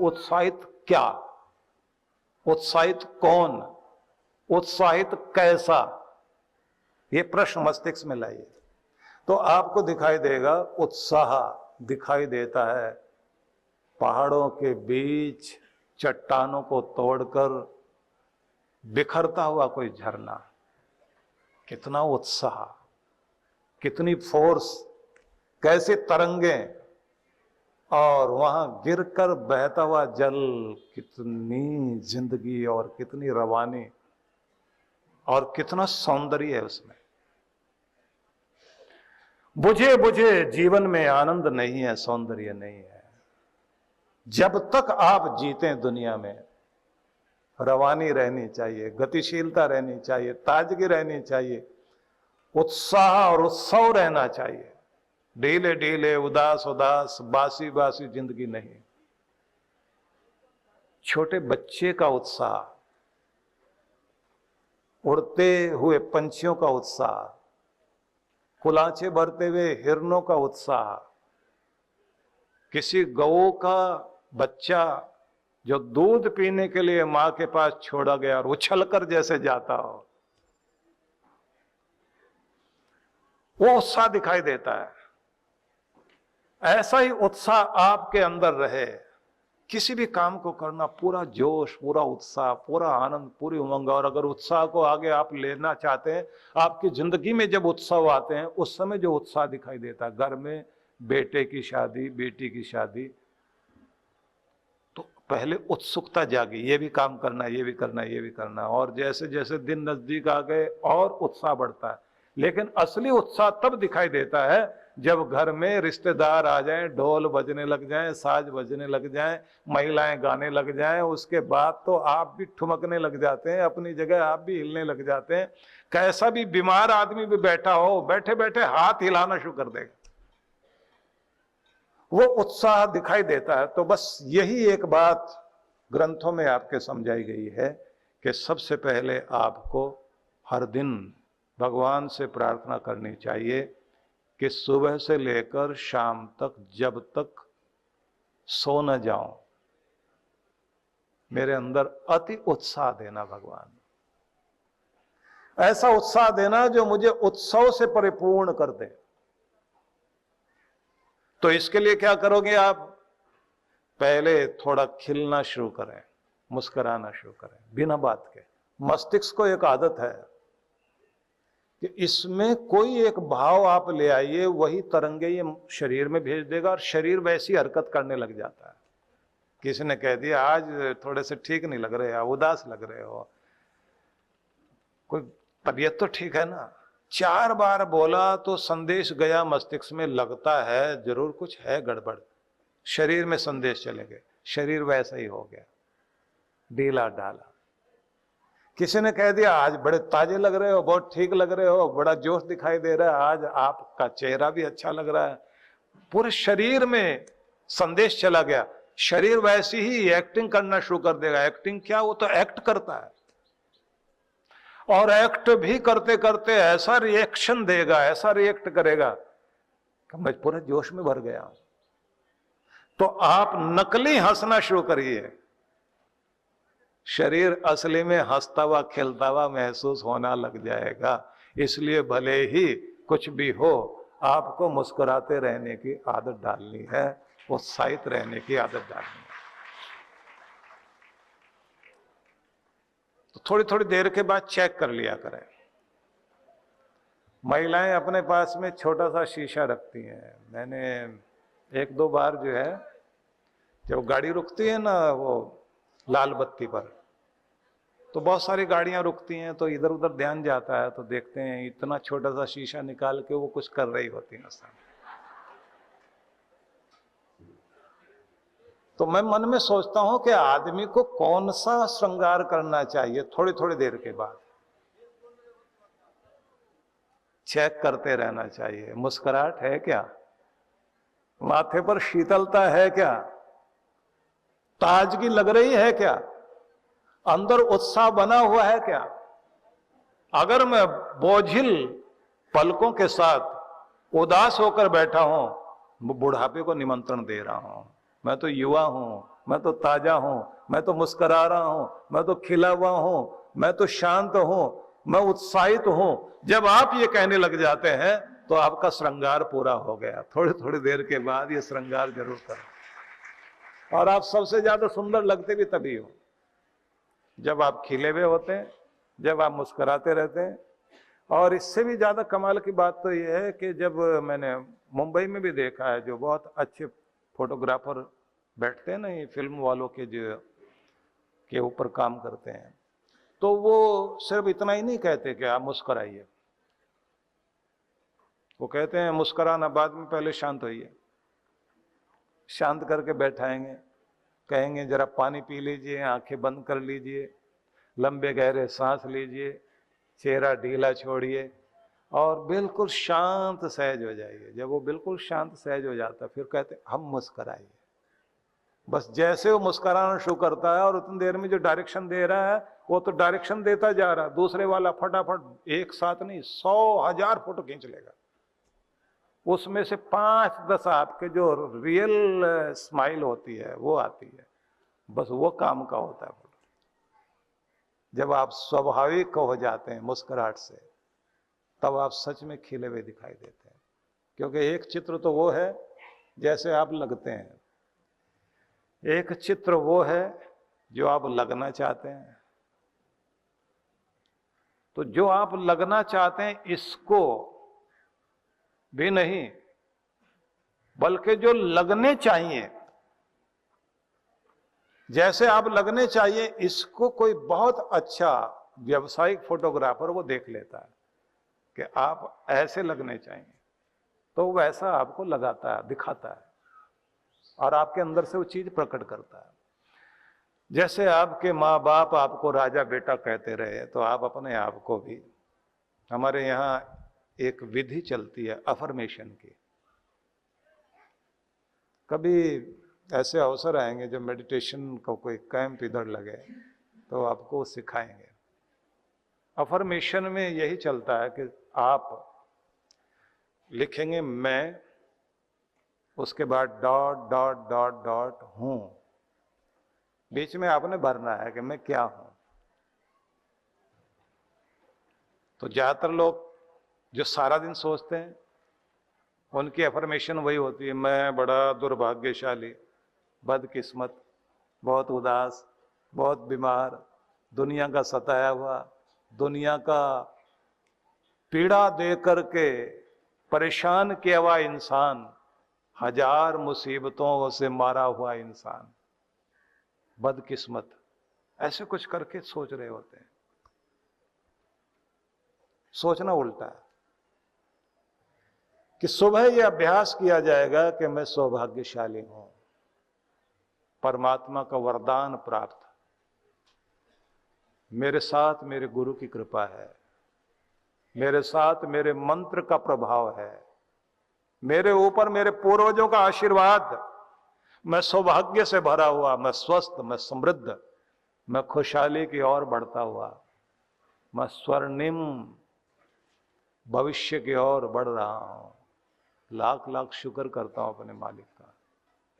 उत्साहित क्या, उत्साहित कौन, उत्साहित कैसा, ये प्रश्न मस्तिष्क में लाइए तो आपको दिखाई देगा उत्साह दिखाई देता है पहाड़ों के बीच चट्टानों को तोड़कर बिखरता हुआ कोई झरना। कितना उत्साह, कितनी फोर्स, कैसे तरंगें, और वहां गिरकर बहता हुआ जल, कितनी जिंदगी और कितनी रवानी और कितना सौंदर्य है उसमें। बुझे बुझे जीवन में आनंद नहीं है, सौंदर्य नहीं है। जब तक आप जीते दुनिया में रवानी रहनी चाहिए, गतिशीलता रहनी चाहिए, ताजगी रहनी चाहिए, उत्साह और उत्सव रहना चाहिए। ढीले ढीले, उदास उदास, बासी बासी जिंदगी नहीं। छोटे बच्चे का उत्साह, उड़ते हुए पंछियों का उत्साह, कुलाचे भरते हुए हिरणों का उत्साह, किसी गऊ का बच्चा जो दूध पीने के लिए मां के पास छोड़ा गया और उछलकर जैसे जाता हो, वो उत्साह दिखाई देता है। ऐसा ही उत्साह आपके अंदर रहे। किसी भी काम को करना पूरा जोश, पूरा उत्साह, पूरा आनंद, पूरी उमंग। और अगर उत्साह को आगे आप लेना चाहते हैं, आपकी जिंदगी में जब उत्सव आते हैं उस समय जो उत्साह दिखाई देता है, घर में बेटे की शादी, बेटी की शादी, तो पहले उत्सुकता जागी, ये भी काम करना, ये भी करना, ये भी करना। और जैसे जैसे दिन नजदीक आ गए और उत्साह बढ़ता है। लेकिन असली उत्साह तब दिखाई देता है जब घर में रिश्तेदार आ जाएं, ढोल बजने लग जाएं, साज बजने लग जाएं, महिलाएं गाने लग जाएं। उसके बाद तो आप भी ठुमकने लग जाते हैं, अपनी जगह आप भी हिलने लग जाते हैं। कैसा भी बीमार आदमी भी बैठा हो, बैठे बैठे हाथ हिलाना शुरू कर देगा। वो उत्साह दिखाई देता है। तो बस यही एक बात ग्रंथों में आपके समझाई गई है कि सबसे पहले आपको हर दिन भगवान से प्रार्थना करनी चाहिए कि सुबह से लेकर शाम तक, जब तक सो न जाऊं, मेरे अंदर अति उत्साह देना भगवान। ऐसा उत्साह देना जो मुझे उत्सव से परिपूर्ण कर दे। तो इसके लिए क्या करोगे आप? पहले थोड़ा खिलना शुरू करें, मुस्कुराना शुरू करें बिना बात के। मस्तिष्क को एक आदत है कि इसमें कोई एक भाव आप ले आइए, वही तरंगे ये शरीर में भेज देगा और शरीर वैसी हरकत करने लग जाता है। किसी ने कह दिया आज थोड़े से ठीक नहीं लग रहे, उदास लग रहे हो, कोई तबीयत तो ठीक है ना। 4 बार बोला तो संदेश गया मस्तिष्क में, लगता है जरूर कुछ है गड़बड़। शरीर में संदेश चले गए, शरीर वैसा ही हो गया, ढीला ढाला। किसी ने कह दिया आज बड़े ताजे लग रहे हो, बहुत ठीक लग रहे हो, बड़ा जोश दिखाई दे रहा है, आज आपका चेहरा भी अच्छा लग रहा है। पूरे शरीर में संदेश चला गया। शरीर वैसी ही एक्टिंग करना शुरू कर देगा। एक्टिंग क्या, वो तो एक्ट करता है। और एक्ट भी करते करते ऐसा रिएक्शन देगा, ऐसा रिएक्ट करेगा कि मैं पूरे जोश में भर गया। तो आप नकली हंसना शुरू करिए, शरीर असली में हंसता हुआ खिलता हुआ महसूस होना लग जाएगा। इसलिए भले ही कुछ भी हो, आपको मुस्कुराते रहने की आदत डालनी है, उत्साहित रहने की आदत डालनी है। तो थोड़ी थोड़ी देर के बाद चेक कर लिया करें। महिलाएं अपने पास में छोटा सा शीशा रखती हैं। मैंने 1-2 बार जो है, जब गाड़ी रुकती है ना वो लाल बत्ती पर, तो बहुत सारी गाड़ियां रुकती हैं, तो इधर उधर ध्यान जाता है, तो देखते हैं इतना छोटा सा शीशा निकाल के वो कुछ कर रही होती है। तो मैं मन में सोचता हूं कि आदमी को कौन सा श्रृंगार करना चाहिए। थोड़ी थोड़ी देर के बाद चेक करते रहना चाहिए। मुस्कुराहट है क्या, माथे पर शीतलता है क्या, ताजगी लग रही है क्या, अंदर उत्साह बना हुआ है क्या। अगर मैं बोझिल पलकों के साथ उदास होकर बैठा हूं, बुढ़ापे को निमंत्रण दे रहा हूं। मैं तो युवा हूं, मैं तो ताजा हूं, मैं तो मुस्कुरा रहा हूं, मैं तो खिला हुआ हूं, मैं तो शांत हूं, मैं उत्साहित हूं। जब आप ये कहने लग जाते हैं तो आपका श्रृंगार पूरा हो गया। थोड़ी थोड़ी देर के बाद ये श्रृंगार जरूर करें। और आप सबसे ज्यादा सुंदर लगते भी तभी हो जब आप खिले हुए होते हैं, जब आप मुस्कुराते रहते हैं। और इससे भी ज्यादा कमाल की बात तो यह है कि जब मैंने मुंबई में भी देखा है, जो बहुत अच्छे फोटोग्राफर बैठते हैं ना, ये फिल्म वालों के जो के ऊपर काम करते हैं, तो वो सिर्फ इतना ही नहीं कहते कि आप मुस्कुराइए। वो कहते हैं मुस्कुराना बाद में, पहले शांत होइए। शांत करके बैठाएंगे, कहेंगे जरा पानी पी लीजिए, आंखें बंद कर लीजिए, लंबे गहरे सांस लीजिए, चेहरा ढीला छोड़िए और बिल्कुल शांत सहज हो जाइए। जब वो बिल्कुल शांत सहज हो जाता है फिर कहते हम मुस्कुराइए। बस जैसे वो मुस्कुराना शुरू करता है और उतनी देर में जो डायरेक्शन दे रहा है वो तो डायरेक्शन देता जा रहा है, दूसरे वाला फटाफट एक साथ नहीं 100,000 फोटो खींच लेगा। उसमें से 5-10 आपके जो रियल स्माइल होती है वो आती है। बस वो काम का होता है। जब आप स्वाभाविक हो जाते हैं मुस्कुराहट से, तब आप सच में खिले हुए दिखाई देते हैं। क्योंकि एक चित्र तो वो है जैसे आप लगते हैं, एक चित्र वो है जो आप लगना चाहते हैं। तो जो आप लगना चाहते हैं इसको भी नहीं, बल्कि जो लगने चाहिए, जैसे आप लगने चाहिए, इसको कोई बहुत अच्छा व्यावसायिक फोटोग्राफर वो देख लेता है कि आप ऐसे लगने चाहिए, तो वैसा आपको लगाता है, दिखाता है और आपके अंदर से वो चीज प्रकट करता है। जैसे आपके माँ बाप आपको राजा बेटा कहते रहे, तो आप अपने आप को भी, हमारे यहाँ एक विधि चलती है अफर्मेशन की। कभी ऐसे अवसर आएंगे जब मेडिटेशन का कोई कैंप इधर लगे तो आपको सिखाएंगे। अफर्मेशन में यही चलता है कि आप लिखेंगे मैं, उसके बाद डॉट डॉट डॉट डॉट हूं, बीच में आपने भरना है कि मैं क्या हूं। तो ज्यादातर लोग जो सारा दिन सोचते हैं उनकी अफर्मेशन वही होती है, मैं बड़ा दुर्भाग्यशाली, बदकिस्मत, बहुत उदास, बहुत बीमार, दुनिया का सताया हुआ, दुनिया का पीड़ा दे करके परेशान किया हुआ इंसान, 1000 मुसीबतों से मारा हुआ इंसान, बदकिस्मत, ऐसे कुछ करके सोच रहे होते हैं। सोचना उल्टा है कि सुबह यह अभ्यास किया जाएगा कि मैं सौभाग्यशाली हूं, परमात्मा का वरदान प्राप्त, मेरे साथ मेरे गुरु की कृपा है, मेरे साथ मेरे मंत्र का प्रभाव है, मेरे ऊपर मेरे पूर्वजों का आशीर्वाद, मैं सौभाग्य से भरा हुआ, मैं स्वस्थ, मैं समृद्ध, मैं खुशहाली की ओर बढ़ता हुआ, मैं स्वर्णिम भविष्य की ओर बढ़ रहा हूं। लाख लाख शुक्र करता हूं अपने मालिक का,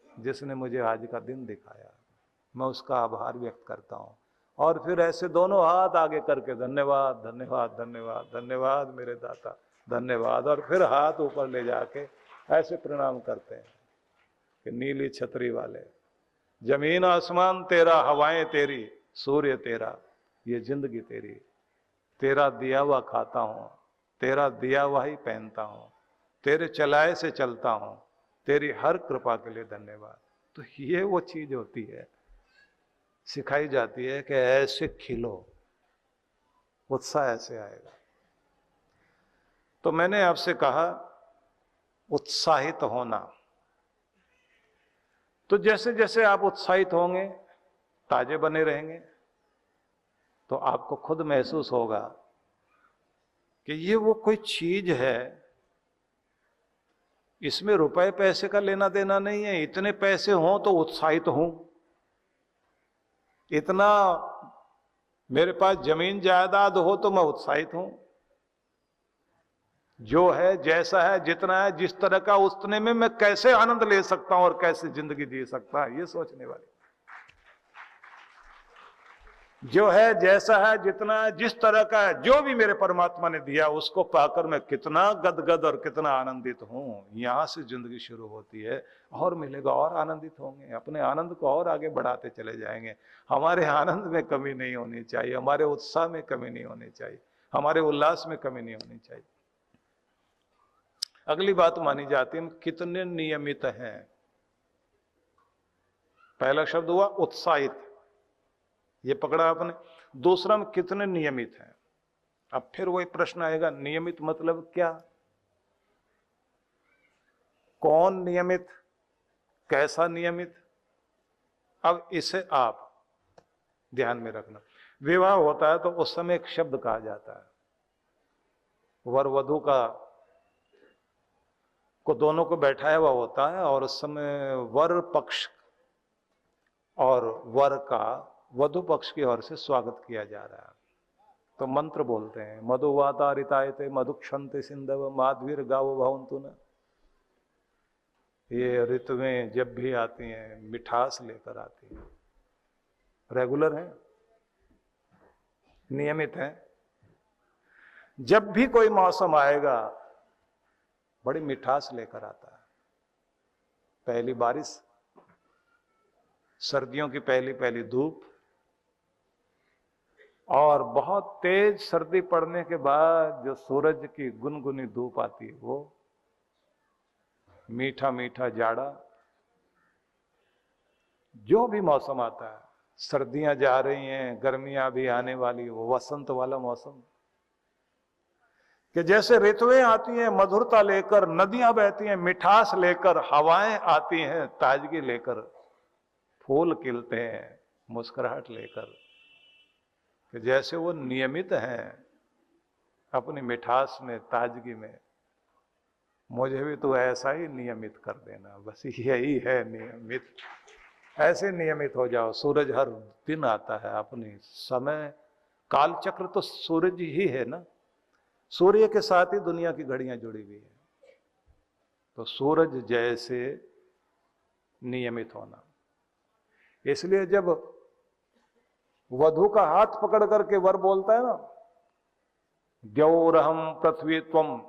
जिसने मुझे आज का दिन दिखाया। मैं उसका आभार व्यक्त करता हूं। और फिर ऐसे दोनों हाथ आगे करके धन्यवाद धन्यवाद धन्यवाद धन्यवाद मेरे दाता, धन्यवाद। और फिर हाथ ऊपर ले जाके ऐसे प्रणाम करते हैं कि नीली छतरी वाले, जमीन आसमान तेरा, हवाएं तेरी, सूर्य तेरा, ये जिंदगी तेरी, तेरा दिया हुआ खाता हूं, तेरा दिया हुआ ही पहनता हूं, तेरे चलाए से चलता हूं, तेरी हर कृपा के लिए धन्यवाद। तो ये वो चीज होती है, सिखाई जाती है कि ऐसे खिलो, उत्साह ऐसे आएगा। तो मैंने आपसे कहा उत्साहित होना, तो जैसे जैसे आप उत्साहित होंगे, ताजे बने रहेंगे, तो आपको खुद महसूस होगा कि ये वो कोई चीज है, इसमें रुपए पैसे का लेना देना नहीं है। इतने पैसे हों तो उत्साहित हूं, इतना मेरे पास जमीन जायदाद हो तो मैं उत्साहित हूं। जो है, जैसा है, जितना है, जिस तरह का, उतने में मैं कैसे आनंद ले सकता हूं और कैसे जिंदगी जी सकता है, ये सोचने वाली। जो है, जैसा है, जितना है, जिस तरह का है, जो भी मेरे परमात्मा ने दिया उसको पाकर मैं कितना गदगद और कितना आनंदित हूं। यहां से जिंदगी शुरू होती है, और मिलेगा और आनंदित होंगे, अपने आनंद को और आगे बढ़ाते चले जाएंगे। हमारे आनंद में कमी नहीं होनी चाहिए, हमारे उत्साह में कमी नहीं होनी चाहिए, हमारे उल्लास में कमी नहीं होनी चाहिए। अगली बात मानी जाती है, कितने नियमित हैं। पहला शब्द हुआ उत्साहित, ये पकड़ा आपने। दूसरा में कितने नियमित हैं। अब फिर वही प्रश्न आएगा, नियमित मतलब क्या, कौन नियमित, कैसा नियमित। अब इसे आप ध्यान में रखना। विवाह होता है तो उस समय एक शब्द कहा जाता है, वर वधू का को दोनों को बैठाया हुआ होता है, और उस समय वर पक्ष और वर का वधु पक्ष की ओर से स्वागत किया जा रहा है। तो मंत्र बोलते हैं, मधुवाता रितायते मधुक्षंते सिंधव माधवीर गावो भवन्तु न। ये ऋतुएं जब भी आती हैं मिठास लेकर आती हैं, रेगुलर है, नियमित है। जब भी कोई मौसम आएगा बड़ी मिठास लेकर आता है। पहली बारिश, सर्दियों की पहली पहली धूप, और बहुत तेज सर्दी पड़ने के बाद जो सूरज की गुनगुनी धूप आती है, वो मीठा मीठा जाड़ा। जो भी मौसम आता है, सर्दियां जा रही हैं, गर्मियां भी आने वाली, वो वसंत वाला मौसम, कि जैसे ऋतुएं आती हैं मधुरता लेकर, नदियां बहती हैं मिठास लेकर, हवाएं आती हैं ताजगी लेकर, फूल खिलते हैं मुस्कुराहट लेकर, कि जैसे वो नियमित हैं अपनी मिठास में, ताजगी में, मुझे भी तो ऐसा ही नियमित कर देना, बस यही है नियमित। ऐसे नियमित हो जाओ। सूरज हर दिन आता है, अपनी समय कालचक्र तो सूरज ही है ना, सूर्य के साथ ही दुनिया की घड़ियां जुड़ी हुई है। तो सूरज जैसे नियमित होना। इसलिए जब वधू का हाथ पकड़ करके वर बोलता है ना, द्यौरहम पृथ्वी त्वम,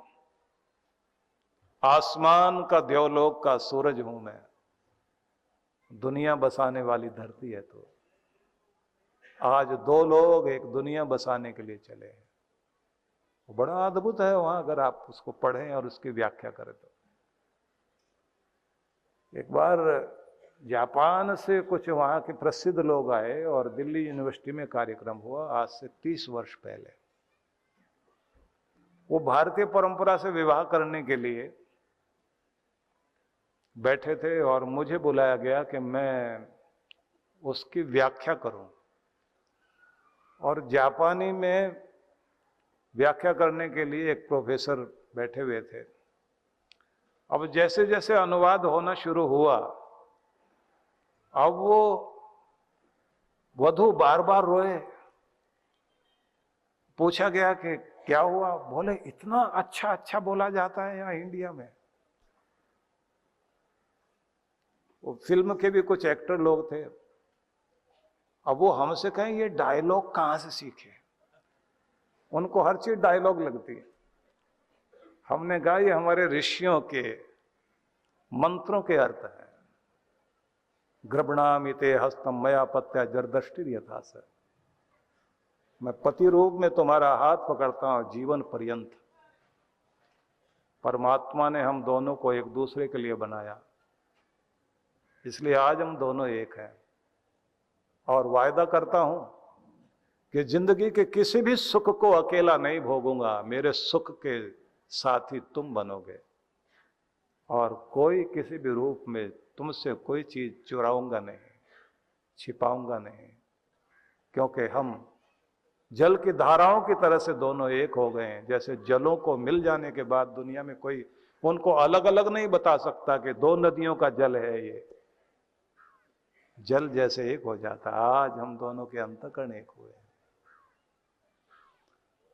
आसमान का द्योलोक का सूरज हूं मैं, दुनिया बसाने वाली धरती है। तो आज दो लोग एक दुनिया बसाने के लिए चले हैं। वो बड़ा अद्भुत है वहां, अगर आप उसको पढ़ें और उसकी व्याख्या करें तो। एक बार जापान से कुछ वहां के प्रसिद्ध लोग आए और दिल्ली यूनिवर्सिटी में कार्यक्रम हुआ, आज से 30 वर्ष पहले। वो भारतीय परंपरा से विवाह करने के लिए बैठे थे और मुझे बुलाया गया कि मैं उसकी व्याख्या करूं। और जापानी में व्याख्या करने के लिए एक प्रोफेसर बैठे हुए थे। अब जैसे जैसे अनुवाद होना शुरू हुआ, अब वो वधू बार बार रोए। पूछा गया कि क्या हुआ, बोले इतना अच्छा अच्छा बोला जाता है यहाँ इंडिया में। वो फिल्म के भी कुछ एक्टर लोग थे। अब वो हमसे कहें ये डायलॉग कहां से सीखे, उनको हर चीज डायलॉग लगती है। हमने कहा ये हमारे ऋषियों के मंत्रों के अर्थ है। ग्रभणामिते हस्तम मया पत्या जरदष्टि यथास, मैं पति रूप में तुम्हारा हाथ पकड़ता हूं जीवन पर्यंत। परमात्मा ने हम दोनों को एक दूसरे के लिए बनाया, इसलिए आज हम दोनों एक हैं। और वायदा करता हूं कि जिंदगी के किसी भी सुख को अकेला नहीं भोगूंगा, मेरे सुख के साथी तुम बनोगे। और कोई किसी भी रूप में तुमसे कोई चीज चुराऊंगा नहीं, छिपाऊंगा नहीं, क्योंकि हम जल की धाराओं की तरह से दोनों एक हो गए हैं। जैसे जलों को मिल जाने के बाद दुनिया में कोई उनको अलग अलग नहीं बता सकता कि दो नदियों का जल है, ये जल जैसे एक हो जाता। आज हम दोनों के अंतःकरण एक हुए।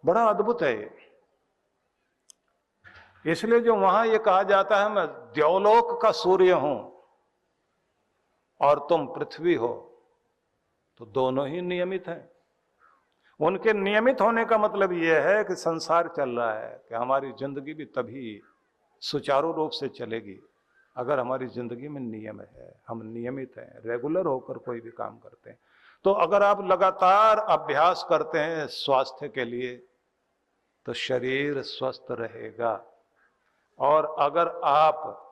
बड़ा अद्भुत है ये। इसलिए जो वहां ये कहा जाता है मैं द्योलोक का सूर्य हूं और तुम पृथ्वी हो, तो दोनों ही नियमित हैं। उनके नियमित होने का मतलब यह है कि संसार चल रहा है, कि हमारी जिंदगी भी तभी सुचारू रूप से चलेगी अगर हमारी जिंदगी में नियम है, हम नियमित हैं, रेगुलर होकर कोई भी काम करते हैं। तो अगर आप लगातार अभ्यास करते हैं स्वास्थ्य के लिए तो शरीर स्वस्थ रहेगा। और अगर आप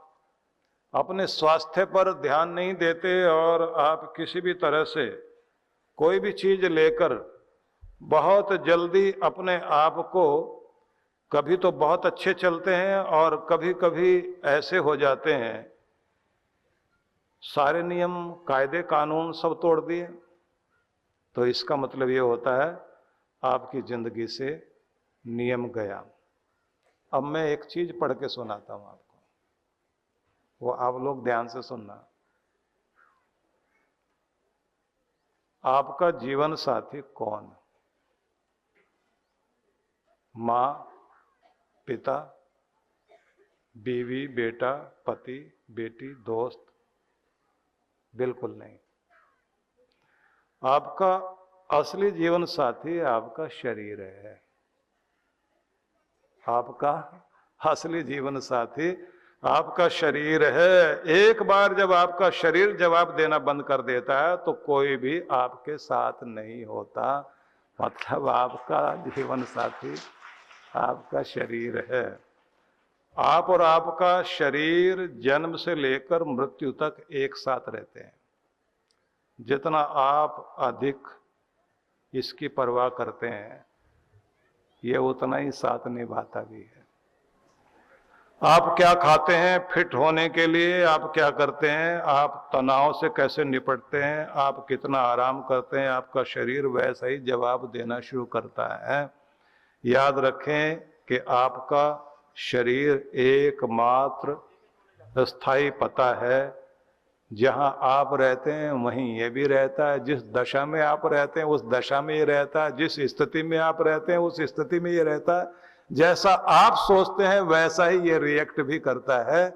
अपने स्वास्थ्य पर ध्यान नहीं देते और आप किसी भी तरह से कोई भी चीज लेकर बहुत जल्दी अपने आप को, कभी तो बहुत अच्छे चलते हैं और कभी कभी ऐसे हो जाते हैं सारे नियम कायदे कानून सब तोड़ दिए, तो इसका मतलब ये होता है आपकी जिंदगी से नियम गया। अब मैं एक चीज पढ़ के सुनाता हूं आपको, वो आप लोग ध्यान से सुनना। आपका जीवन साथी कौन? मां, पिता, बीवी, बेटा, पति, बेटी, दोस्त? बिल्कुल नहीं। आपका असली जीवन साथी आपका शरीर है। आपका असली जीवन साथी आपका शरीर है। एक बार जब आपका शरीर जवाब देना बंद कर देता है तो कोई भी आपके साथ नहीं होता। मतलब आपका जीवन साथी आपका शरीर है। आप और आपका शरीर जन्म से लेकर मृत्यु तक एक साथ रहते हैं। जितना आप अधिक इसकी परवाह करते हैं ये उतना ही साथ निभाता भी है। आप क्या खाते हैं फिट होने के लिए, आप क्या करते हैं, आप तनाव से कैसे निपटते हैं, आप कितना आराम करते हैं, आपका शरीर वैसा ही जवाब देना शुरू करता है। याद रखें कि आपका शरीर एकमात्र स्थायी पता है। जहां आप रहते हैं वहीं ये भी रहता है। जिस दशा में आप रहते हैं उस दशा में ये रहता है। जिस स्थिति में आप रहते हैं उस स्थिति में ये रहता है। जैसा आप सोचते हैं वैसा ही ये रिएक्ट भी करता है।